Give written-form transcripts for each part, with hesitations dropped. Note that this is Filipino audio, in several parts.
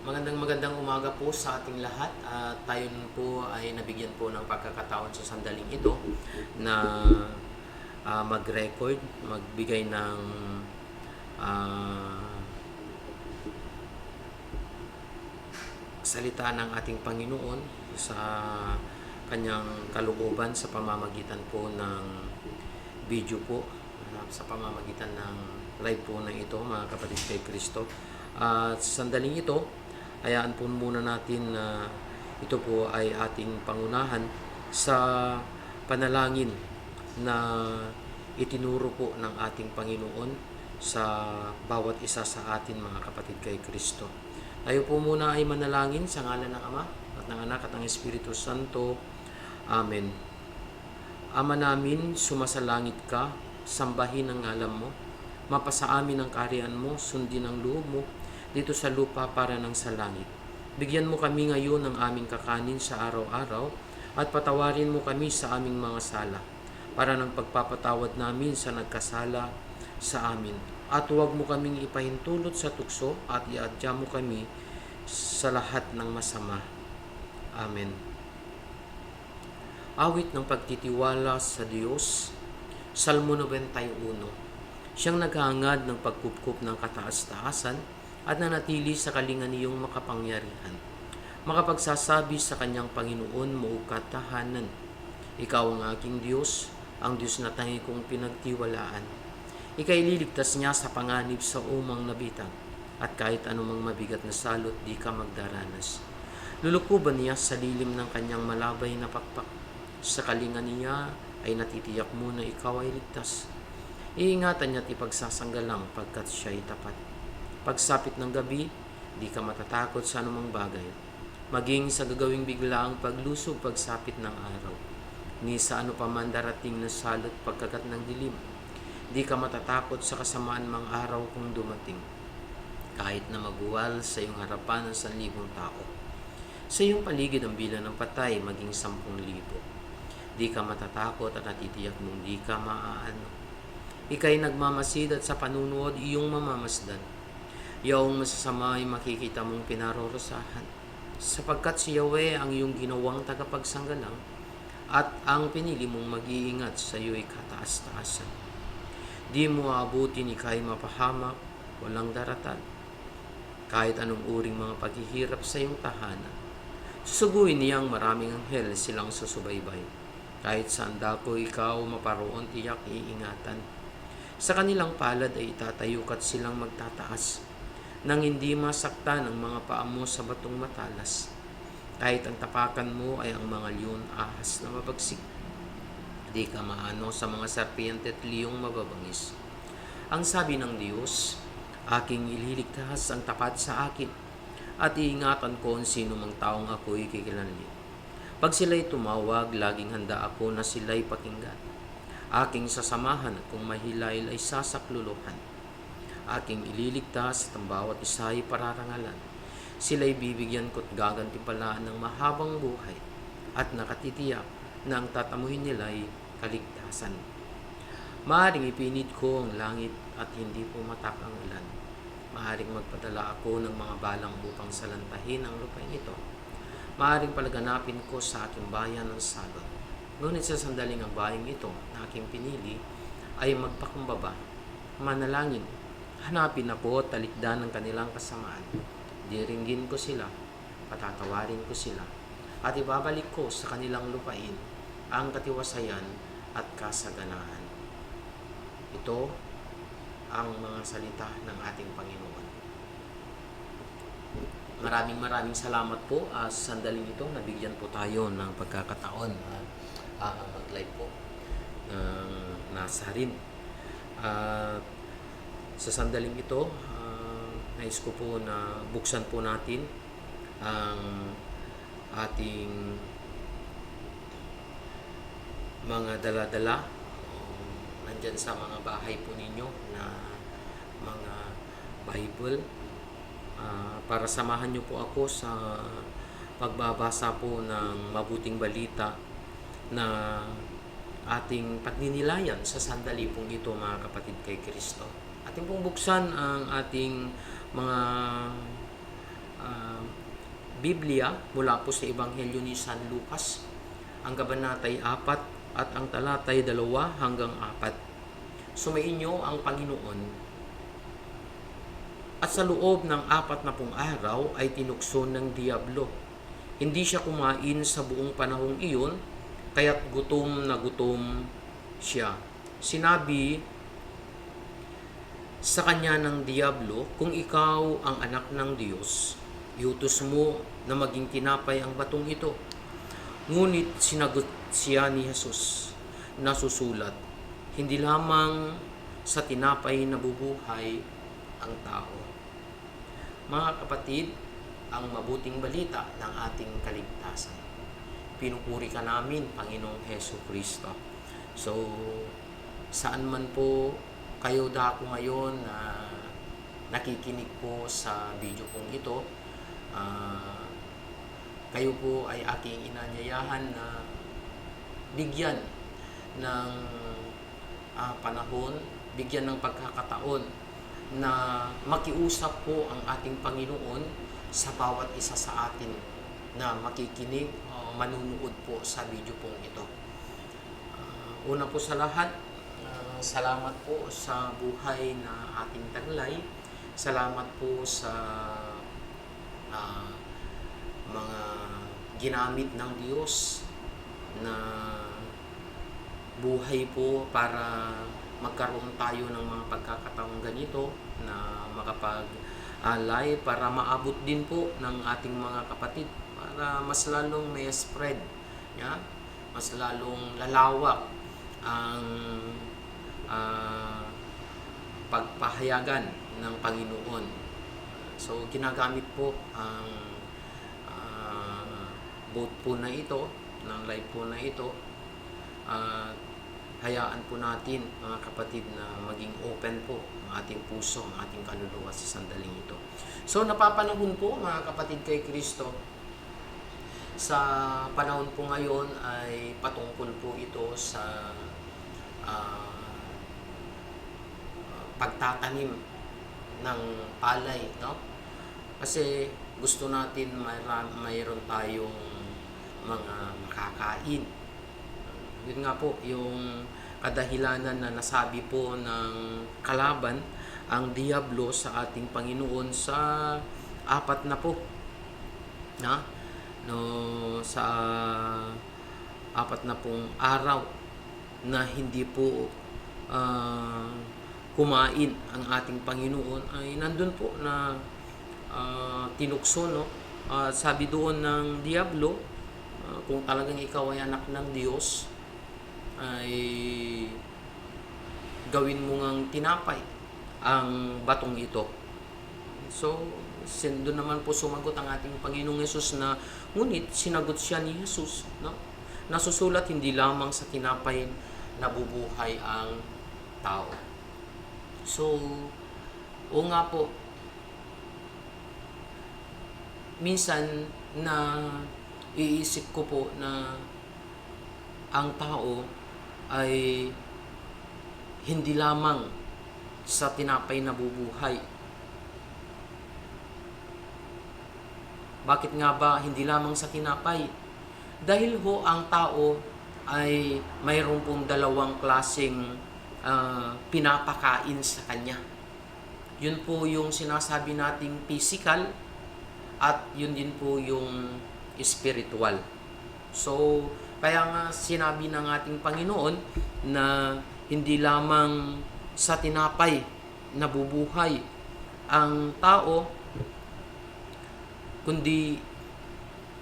Magandang umaga po sa ating lahat. Tayo po ay nabigyan po ng pagkakataon sa sandaling ito na mag-record, magbigay ng salita ng ating Panginoon sa kanyang kalooban sa pamamagitan po ng video po, sa pamamagitan ng live po na ito, mga kapatid kay Kristo. At sa sandaling ito, hayaan po muna natin na ito po ay ating pangunahan sa panalangin na itinuro po ng ating Panginoon sa bawat isa sa atin, mga kapatid kay Kristo. Tayo po muna ay manalangin sa ngalan ng Ama at ng Anak at ng Espiritu Santo. Amen. Ama namin, sumasalangit ka, sambahin ang ngalan mo, mapasa amin ang kaharian mo, sundin ang loob mo, dito sa lupa para ng sa langit. Bigyan mo kami ngayon ng aming kakanin sa araw-araw at patawarin mo kami sa aming mga sala para ng pagpapatawad namin sa nagkasala sa amin. At huwag mo kaming ipahintulot sa tukso at iadya mo kami sa lahat ng masama. Amen. Awit ng pagtitiwala sa Diyos, Salmo 91. Siyang naghahangad ng pagkupkup ng kataas-taasan at nanatili sa kalinga niyong makapangyarihan. Makapagsasabi sa kanyang Panginoon mo katahanan. Ikaw ang aking Diyos, ang Diyos na tangi kong pinagtiwalaan. Ika'y liligtas niya sa panganib sa umang nabitag, at kahit anumang mabigat na salot di ka magdaranas. Lulukuban niya sa lilim ng kanyang malabay na pakpak. Sa kalinga niya ay natitiyak mo na ikaw ay ligtas. Iingatan niya't ipagsasanggalang pagkat siya'y tapat. Pagsapit ng gabi, di ka matatakot sa anumang bagay. Maging sa gagawing biglaang paglusob pagsapit ng araw. Ni sa ano pa man darating na salot pagkagat ng dilim. Di ka matatakot sa kasamaan mang araw kung dumating. Kahit na mabuwal sa iyong harapan ng 1,000 tao. Sa iyong paligid ang bilang ng patay maging 10,000. Di ka matatakot at natitiyak mong di ka maaano. Ika'y nagmamasid at sa panunood iyong mamamasdan. Iyong masasama ay makikita mong pinarorosahan. Sapagkat si Yahweh ang iyong ginawang tagapagsanggalang at ang pinili mong mag-iingat sa iyo'y kataas-taasan. Di mo aabutin ika'y mapahamak, walang daratan. Kahit anong uring mga paghihirap sa iyong tahanan, susuguin niyang maraming anghel silang susubaybay. Kahit saan dako ikaw maparoon tiyak iingatan. Sa kanilang palad ay itatayo ka't silang magtataas, nang hindi masaktan ang mga paa mo sa batong matalas. Kahit ang tapakan mo ay ang mga leon ahas na mabagsik. Di ka maano sa mga serpiente at liyong mababangis. Ang sabi ng Diyos, aking ililigtas ang tapat sa akin, at iingatan ko ang sino mang taong ako'y kikilanli. Pag sila'y tumawag, laging handa ako na sila'y pakinggan. Aking sasamahan at kung mahilail ay sasakluluhan. Aking ililigtas at ang bawat isa ay pararangalan. Sila'y bibigyan ko't gagantimpalaan ng mahabang buhay at nakatitiyak na ang tatamuhin nila'y kaligtasan. Maaring ipinit ko ang langit at hindi pumatak ang ulan. Maaring magpadala ako ng mga balang upang salantahin ang lupain ito. Maaring palaganapin ko sa aking bayan ng sagot. Ngunit sa sandaling ang bayang ito na aking pinili ay magpakumbaba, manalangin, hanapin ako at talikdan ng kanilang kasamaan. Diringgin ko sila, patatawarin ko sila, at ibabalik ko sa kanilang lupain ang katiwasayan at kasaganaan. Ito ang mga salita ng ating Panginoon. Maraming salamat po sa sandaling ito. Nabigyan po tayo ng pagkakataon mag-live po ng nasarin. Sa sandaling ito, nais ko po na buksan po natin ang ating mga dala-dala nandyan sa mga bahay po ninyo na mga Bible para samahan nyo po ako sa pagbabasa po ng mabuting balita na ating pagninilayan sa sandali pong ito, mga kapatid kay Kristo. Ating pong buksan ang ating mga Biblia mula po sa Ebanghelyo ni San Lucas, ang kabanatay 4 at ang talatay 2 hanggang 4. Sumainyo ang Panginoon. At sa loob ng 40 araw ay tinukso ng diablo. Hindi siya kumain sa buong panahong iyon, kaya't gutom na gutom siya. Sinabi sa kanya ng diablo, kung ikaw ang anak ng Diyos, iutos mo na maging tinapay ang batong ito. Ngunit sinagot siya ni Jesus, nasusulat, hindi lamang sa tinapay nabubuhay ang tao. Mga kapatid, ang mabuting balita ng ating kaligtasan. Pinupuri ka namin, Panginoong Hesus Kristo. So, saan man po kayo dako ngayon na nakikinig po sa video kong ito, kayo po ay aking inanyayahan na bigyan ng panahon, bigyan ng pagkakataon na makiusap po ang ating Panginoon sa bawat isa sa atin na makikinig o manunood po sa video pong ito. Una po sa lahat, salamat po sa buhay na ating taglay. Salamat po sa mga ginamit ng Diyos na buhay po para magkaroon tayo ng mga pagkakataong ganito na makapag-live para maabot din po ng ating mga kapatid para mas lalong may spread, mas lalong lalawak ang pagpahayagan ng Panginoon. So ginagamit po ang booth po na ito, ng live po na ito, hayaan po natin mga kapatid na maging open po ang ating puso, ang ating kaluluwa sa sandaling ito. So napapanahon po mga kapatid kay Kristo, sa panahon po ngayon ay patungkol po ito sa pagtatanim ng palay, no? Kasi gusto natin mayroon tayong mga makakain. Yun nga po yung kadahilanan na nasabi po ng kalaban, ang diablo sa ating Panginoon sa 4 na po. Sa 4 na pong araw na hindi po kumain ang ating Panginoon ay nandun po na tinukso, no? Sabi doon ng diablo, kung talagang ikaw ay anak ng Diyos, ay gawin mo ngang tinapay ang batong ito. So, doon naman po sumagot ang ating Panginoong Hesus na, ngunit sinagot siya ni Jesus, no? Nasusulat, hindi lamang sa tinapay nabubuhay ang tao. So, o nga po, minsan na iisip ko po na ang tao ay hindi lamang sa tinapay nabubuhay. Bakit nga ba hindi lamang sa tinapay? Dahil ho ang tao ay mayroon pong 2 klaseng pinapakain sa kanya. Yun po yung sinasabi nating physical at yun din po yung spiritual. So, kaya nga sinabi ng ating Panginoon na hindi lamang sa tinapay nabubuhay ang tao, kundi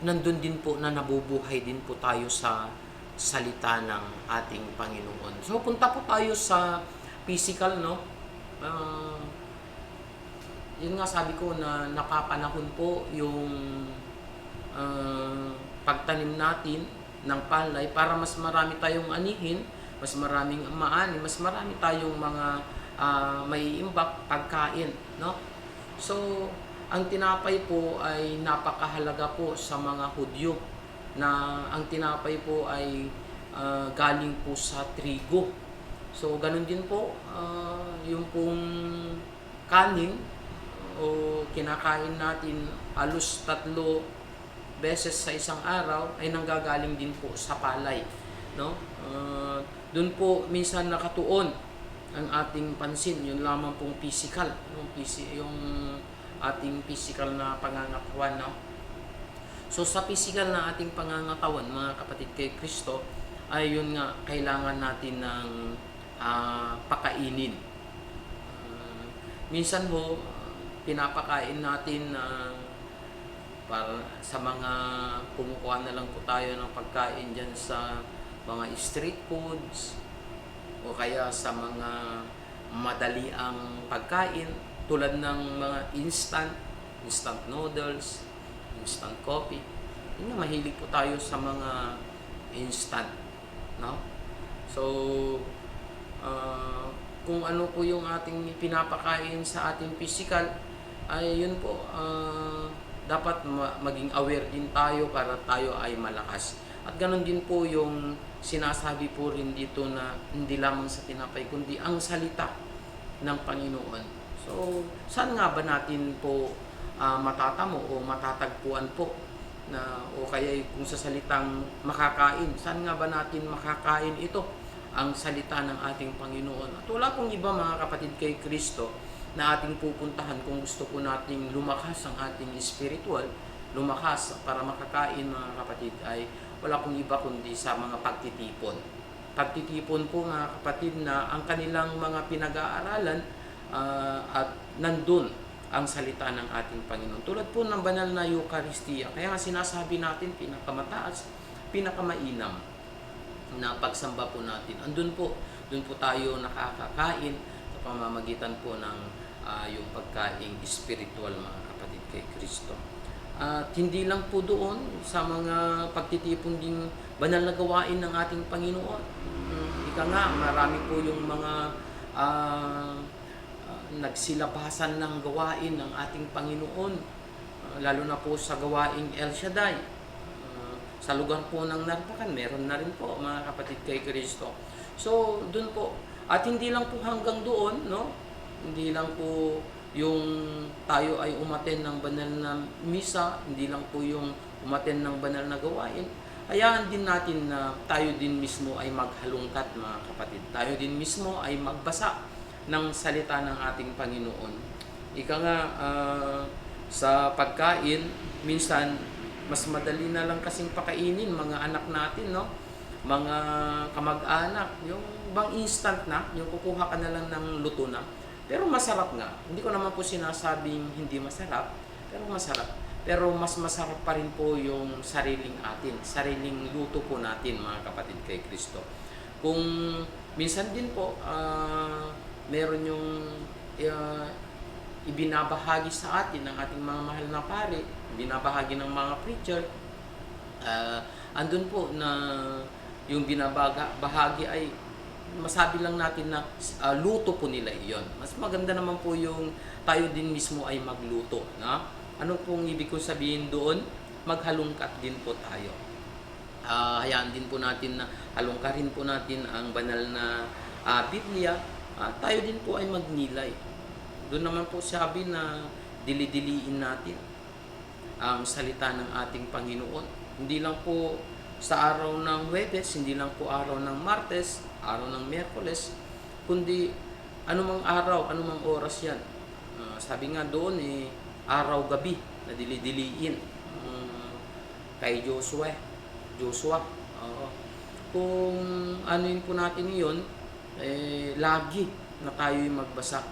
nandun din po na nabubuhay din po tayo sa salita ng ating Panginoon. So, punta po tayo sa physical, no? Yun nga sabi ko na napapanahon po yung pagtanim natin ng palay para mas marami tayong anihin, mas maraming maani, mas marami tayong mga may imbak pagkain, no? So, ang tinapay po ay napakahalaga po sa mga Hudyo, na ang tinapay po ay galing po sa trigo. So, ganun din po yung pong kanin o kinakain natin, halos 3 beses sa isang araw ay nanggagaling din po sa palay, no? Doon po minsan nakatuon ang ating pansin, yun lamang pong physical, yung ating physical na pangangatawan, no? So sa physical na ating pangangatawan, mga kapatid kay Kristo, ay yun nga, kailangan natin ng pakainin. Minsan ho, pinapakain natin para sa mga kumukuha na lang po tayo ng pagkain dyan sa mga street foods o kaya sa mga madaliang pagkain tulad ng mga instant noodles, instant coffee. Yun nga, mahilig po tayo sa mga instant, no? So, kung ano po yung ating pinapakain sa ating physical, ay yun po, dapat maging aware din tayo para tayo ay malakas. At ganun din po yung sinasabi po rin dito na hindi lamang sa tinapay, kundi ang salita ng Panginoon. So, saan nga ba natin po matatamo o matatagpuan po na o kaya kung sa salitang makakain, saan nga ba natin makakain ito? Ang salita ng ating Panginoon. At wala pong iba, mga kapatid kay Kristo, na ating pupuntahan kung gusto po nating lumakas ang ating spiritual, lumakas para makakain, mga kapatid, ay wala pong iba kundi sa mga pagtitipon. Pagtitipon po, mga kapatid, na ang kanilang mga pinag-aaralan at nandun ang salita ng ating Panginoon. Tulad po ng banal na Eucharistia. Kaya nga sinasabi natin, pinakamataas, pinakamainam na pagsamba po natin. Doon po tayo nakakakain sa pamamagitan po ng yung pagkaing spiritual, mga kapatid kay Kristo. At hindi lang po doon sa mga pagtitipon ding banal na gawain ng ating Panginoon. Ika nga, marami po yung mga nagsilabasan ng gawain ng ating Panginoon, lalo na po sa gawaing El Shaddai. Sa lugar po ng Narpakan, meron na rin po, mga kapatid kay Kristo. So, doon po. At hindi lang po hanggang doon, no? Hindi lang po yung tayo ay umaten ng banal na misa, hindi lang po yung umaten ng banal na gawain. Hayaan din natin na tayo din mismo ay maghalungkat, mga kapatid. Tayo din mismo ay magbasa ng salita ng ating Panginoon. Ika nga, sa pagkain, minsan, mas madali na lang kasing pakainin mga anak natin, no? Mga kamag-anak, yung bang instant na, yung kukuha ka na lang ng luto na. Pero masarap nga. Hindi ko naman po sinasabing hindi masarap, pero masarap. Pero mas masarap pa rin po yung sariling luto po natin, mga kapatid kay Kristo. Kung minsan din po, meron yung ibinabahagi sa atin ng ating mga mahal na pare, binabahagi ng mga preacher, andun po na yung binabahagi ay masabi lang natin na luto po nila iyon. Mas maganda naman po yung tayo din mismo ay magluto, na ano pong ibig kong sabihin doon? Maghalungkat din po tayo. Hayaan din po natin na halungkarin po natin ang banal na Biblia. Tayo din po ay magnilay. Doon naman po sabi na dili-diliin natin ang salita ng ating Panginoon. Hindi lang po sa araw ng Huwebes, hindi lang po araw ng Martes, araw ng Miyerkules, kundi anumang araw, anumang oras yan. Sabi nga doon araw-gabi na dili-diliin kay Joshua. Kung ano yun po natin yun, lagi na tayo'y magbasa.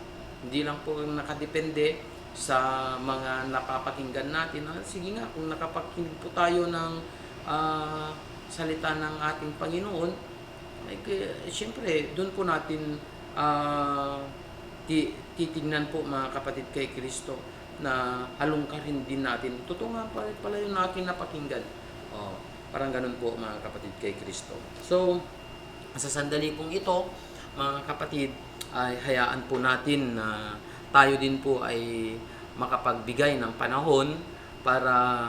Hindi lang po nakadepende sa mga napapakinggan natin. Sige nga, kung nakapakinig po tayo ng salita ng ating Panginoon, siyempre, doon po natin titignan po, mga kapatid kay Kristo, na halungkarin din natin. Totoo nga pala yung aking napakinggan. Parang ganun po, mga kapatid kay Kristo. So, sa sandali pong ito, mga kapatid, ay hayaan po natin na tayo din po ay makapagbigay ng panahon para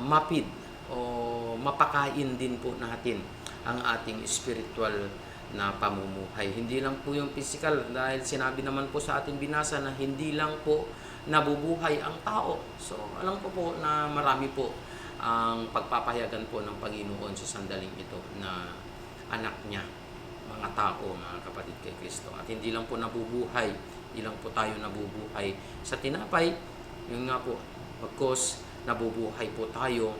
mapid o mapakain din po natin ang ating spiritual na pamumuhay. Hindi lang po yung physical, dahil sinabi naman po sa ating binasa na hindi lang po nabubuhay ang tao. So, alam ko po na marami po ang pagpapahayagan po ng Panginoon sa sandaling ito na anak niya, mga tao, mga kapatid kay Kristo. At hindi lang po nabubuhay, hindi lang po tayo nabubuhay sa tinapay, yun nga po, pagkos nabubuhay po tayo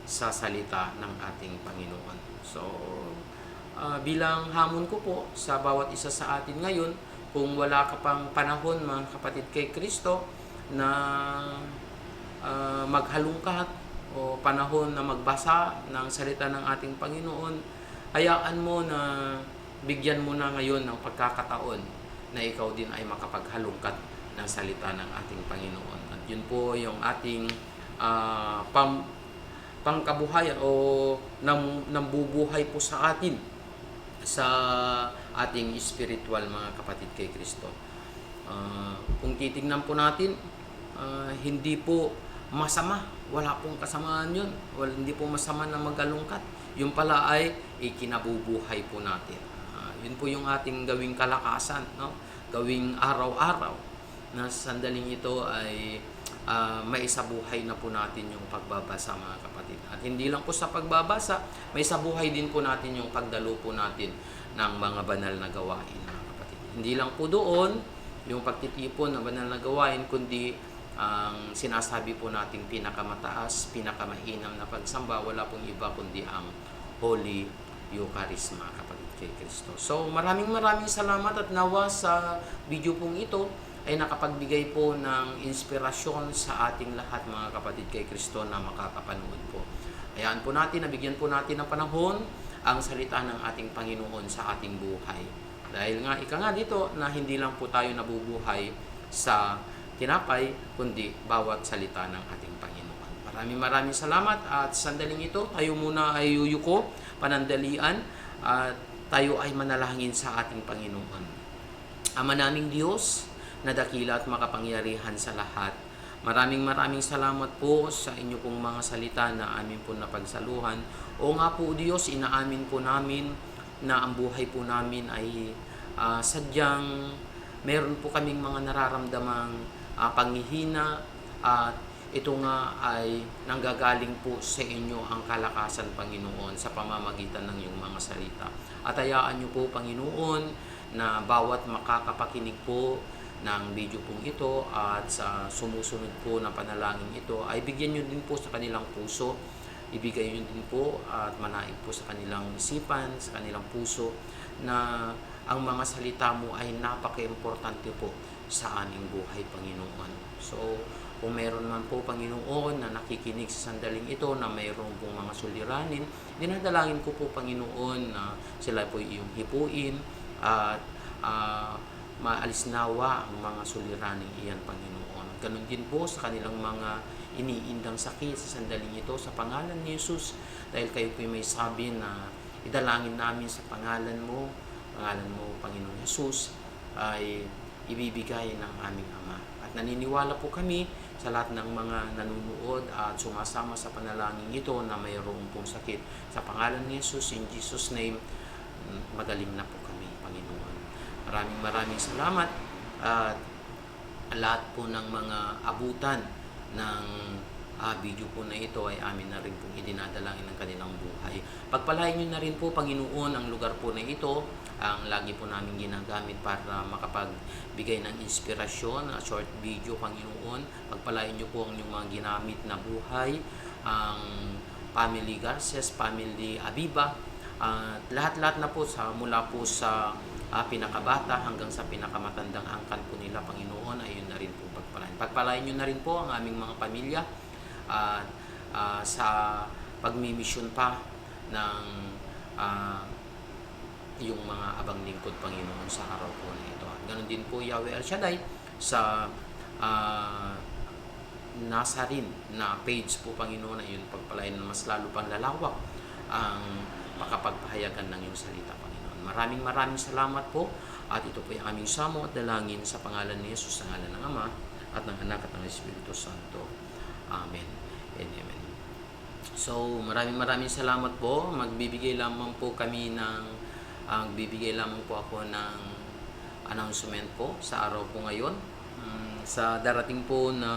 sa salita ng ating Panginoon. So, bilang hamon ko po sa bawat isa sa atin ngayon, kung wala ka pang panahon, mga kapatid kay Kristo, na maghalungkat o panahon na magbasa ng salita ng ating Panginoon, hayaan mo na bigyan mo na ngayon ng pagkakataon na ikaw din ay makapaghalungkat ng salita ng ating Panginoon. At yun po yung ating pangkabuhayan o nambubuhay po sa atin sa ating spiritual, mga kapatid kay Kristo. Kung titingnan po natin, hindi po masama, wala pong kasamaan yun, hindi po masama na magalungkat. Yung pala ay ikinabubuhay po natin. Yun po yung ating gawing kalakasan, no? Gawing araw-araw na sandaling ito ay maisabuhay na po natin yung pagbabasa, mga kapatid. At hindi lang po sa pagbabasa, maisabuhay din po natin yung pagdalo po natin ng mga banal na gawain, mga kapatid. Hindi lang po doon yung pagtitipon ng banal na gawain, kundi ang sinasabi po nating pinakamataas, pinakamainam na pagsamba, wala pong iba kundi ang Holy Eucharist, mga kapatid kay Kristo. So maraming salamat at nawa sa video pong ito ay nakapagbigay po ng inspirasyon sa ating lahat, mga kapatid kay Kristo, na makakapanood po. Hayaan po natin, nabigyan po natin ng panahon ang salita ng ating Panginoon sa ating buhay. Dahil nga, ika nga dito na hindi lang po tayo nabubuhay sa tinapay, kundi bawat salita ng ating Panginoon. Maraming salamat at sandaling ito, tayo muna ay yuyuko, panandalian, at tayo ay manalangin sa ating Panginoon. Ama naming Diyos, na dakila at makapangyarihan sa lahat, maraming salamat po sa inyo pong mga salita na amin po napagsaluhan. O nga po Diyos, inaamin po namin na ang buhay po namin ay sadyang meron po kaming mga nararamdamang panghihina, at ito nga ay nanggagaling po sa inyo ang kalakasan, Panginoon, sa pamamagitan ng iyong mga salita. At hayaan niyo po, Panginoon, na bawat makakapakinig po ng video pong ito at sa sumusunod po na panalangin ito ay bigyan nyo din po sa kanilang puso, ibigay nyo din po at manaig po sa kanilang isipan, sa kanilang puso, na ang mga salita mo ay napaka-importante po sa aming buhay, Panginoon. So kung meron man po, Panginoon, na nakikinig sa sandaling ito na mayroong pong mga suliranin, dinadalangin ko po, Panginoon, na sila po iyong hipuin at maalis nawa ang mga suliraning iyan, Panginoon. Ganun din po sa kanilang mga iniindang sakit sa sandaling ito, sa pangalan ni Jesus, dahil kayo po may sabi na idalangin namin sa pangalan mo, Panginoon Jesus, ay ibibigay ng aming Ama. At naniniwala po kami sa lahat ng mga nanunood at sumasama sa panalangin ito na mayroong pong sakit. Sa pangalan ni Jesus, in Jesus' name, magaling na po kami, Panginoon. Maraming salamat at lahat po ng mga abutan ng video po na ito ay amin na rin pong idinadalangin ng kanilang buhay. Pagpalain nyo na rin po, Panginoon, ang lugar po na ito, ang lagi po namin ginagamit para makapagbigay ng inspirasyon, short video, Panginoon. Pagpalain nyo po ang inyong mga ginamit na buhay, ang Family Garces, Family Abiba, lahat-lahat na po, mula po sa pinakabata hanggang sa pinakamatandang angkan po nila, Panginoon, ay yun na rin po pagpalain. Pagpalain nyo na rin po ang aming mga pamilya at sa pagmimisyon pa ng yung mga abang lingkod, Panginoon, sa araw po na ito. At ganun din po, Yahweh El Shaddai, sa nasa rin na page po, Panginoon, ay yun pagpalain na mas lalo pang lalawak ang makapagpahayagan ng iyong salita, Panginoon. Maraming salamat po, at ito po yung aming samo at dalangin sa pangalan ni Jesus, sa ngalan ng Ama at ng Anak at ng Espiritu Santo. Amen and Amen. So maraming salamat po. Magbibigay lamang po ako ng announcement po sa araw po ngayon, sa darating po na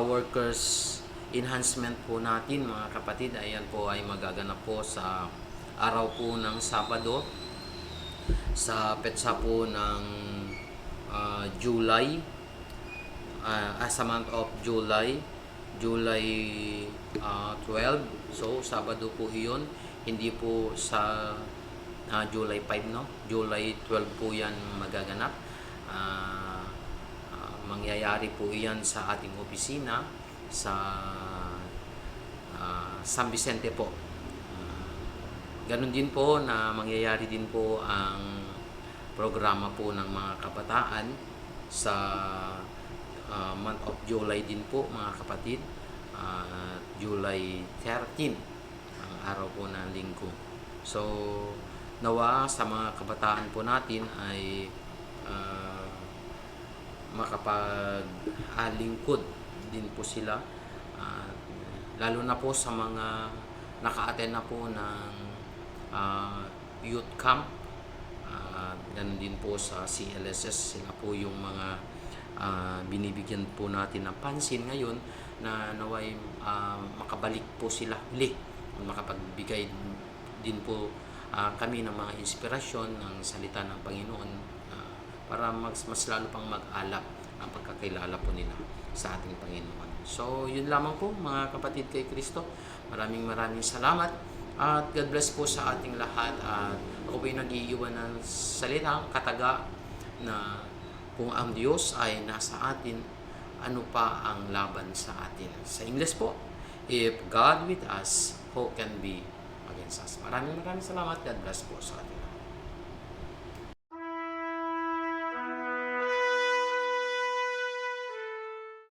workers enhancement po natin mga kapatid, ayan po ay magaganap po sa araw po ng Sabado, sa petsa po ng July, sa month of July 12. So Sabado po iyon, hindi po sa July 5, no? July 12 po yan magaganap. Mangyayari po iyan sa ating opisina sa San Vicente po. Ganun din po na mangyayari din po ang programa po ng mga kabataan sa month of July din po mga kapatid, July 13, ang araw po ng linggo. So nawa sa mga kabataan po natin ay makapaglingkod din po sila, lalo na po sa mga naka-attend na po ng youth camp, ganun din po sa CLSS. Sila po yung mga binibigyan po natin ng pansin ngayon na naway makabalik po sila uli, makapagbigay din po kami ng mga inspirasyon ng salita ng Panginoon, para mas lalo pang mag-alap ang pagkakilala po nila sa ating Panginoon. So yun lamang po mga kapatid kay Kristo. Maraming salamat at God bless po sa ating lahat. At ako po'y nag-iiwan ng salitang kataga na kung ang Diyos ay nasa atin, ano pa ang laban sa atin? Sa English po, if God with us, who can be against us? Maraming salamat. God bless po sa atin.